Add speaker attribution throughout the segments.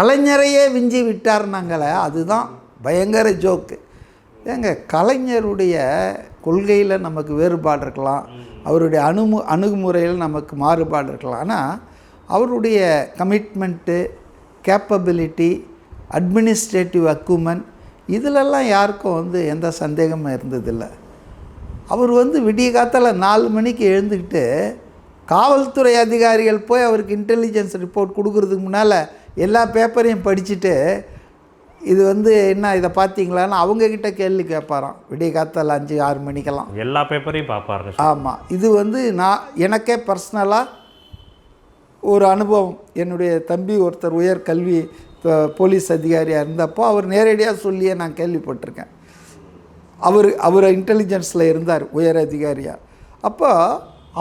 Speaker 1: கலைஞரையே விஞ்சி விட்டார்னாங்களே, அதுதான் பயங்கர ஜோக்கு. ஏங்க, கலைஞருடைய கொள்கையில் நமக்கு வேறுபாடு இருக்கலாம், அவருடைய அணுகுமுறையில் நமக்கு மாறுபாடு இருக்கலாம். ஆனால் அவருடைய கமிட்மெண்ட்டு, கேப்பபிலிட்டி, அட்மினிஸ்ட்ரேட்டிவ் அக்யூமெண்ட் இதிலெல்லாம் யாருக்கும் எந்த சந்தேகமும் இருந்ததில்லை. அவர் விடிய காத்தால 4 மணிக்கு எழுந்துக்கிட்டு காவல்துறை அதிகாரிகள் போய் அவருக்கு இன்டெலிஜென்ஸ் ரிப்போர்ட் கொடுக்குறதுக்கு முன்னால் எல்லா பேப்பரையும் படிச்சுட்டு இது என்ன இதை பார்த்தீங்களான்னு அவங்கக்கிட்ட கேள்வி கேட்பாராம். விடிய காத்தால் 5-6 மணிக்கெல்லாம்
Speaker 2: எல்லா பேப்பரையும் பார்ப்பாரு.
Speaker 1: ஆமாம், இது நான் எனக்கே பர்சனலாக ஒரு அனுபவம். என்னுடைய தம்பி ஒருத்தர் உயர் கல்வி போலீஸ் அதிகாரியாக இருந்தப்போ அவர் நேரடியாக சொல்லியே நான் கேள்விப்பட்டிருக்கேன். அவர் இன்டெலிஜென்ஸில் இருந்தார் உயர் அதிகாரியாக. அப்போ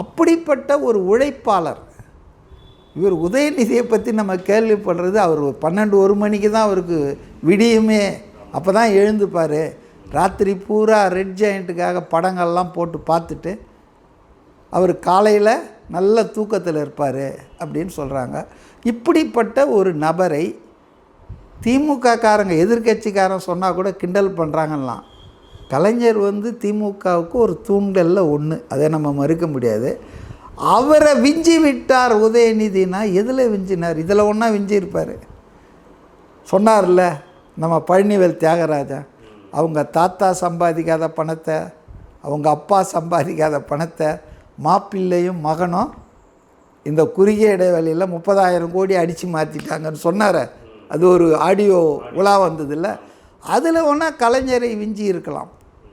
Speaker 1: அப்படிப்பட்ட ஒரு உழைப்பாளர் இவர். உதயநிதியை பற்றி நம்ம கேள்விப்படுறது அவர் 12-1 மணிக்கு தான் அவருக்கு விடியுமே, அப்போ தான் எழுந்துப்பார். ராத்திரி பூரா ரெட் ஜெயண்ட்டுக்காக படங்கள்லாம் போட்டு பார்த்துட்டு அவர் காலையில் நல்ல தூக்கத்தில் இருப்பார் அப்படின்னு சொல்கிறாங்க. இப்படிப்பட்ட ஒரு நபரை திமுக காரங்க, எதிர்கட்சிக்காரன் சொன்னால் கூட கிண்டல் பண்ணுறாங்கலாம். கலைஞர் திமுகவுக்கு ஒரு தூண்டலில் ஒன்று, அதை நம்ம மறுக்க முடியாது. அவரை விஞ்சி விட்டார் உதயநிதினா எதில் விஞ்சினார்? இதில் ஒன்றா விஞ்சிருப்பார். சொன்னார்ல நம்ம பழனிவேல் தியாகராஜா, அவங்க தாத்தா சம்பாதிக்காத பணத்தை, அவங்க அப்பா சம்பாதிக்காத பணத்தை மாப்பிள்ளையும் மகனும் இந்த குறுகிய இடைவெளியில் 30,000 கோடி அடித்து மாற்றிட்டாங்கன்னு சொன்னார். அது ஒரு ஆடியோ உலா வந்ததில்ல, அதில் ஒன்றா கலைஞரை விஞ்சி இருக்கலாம்.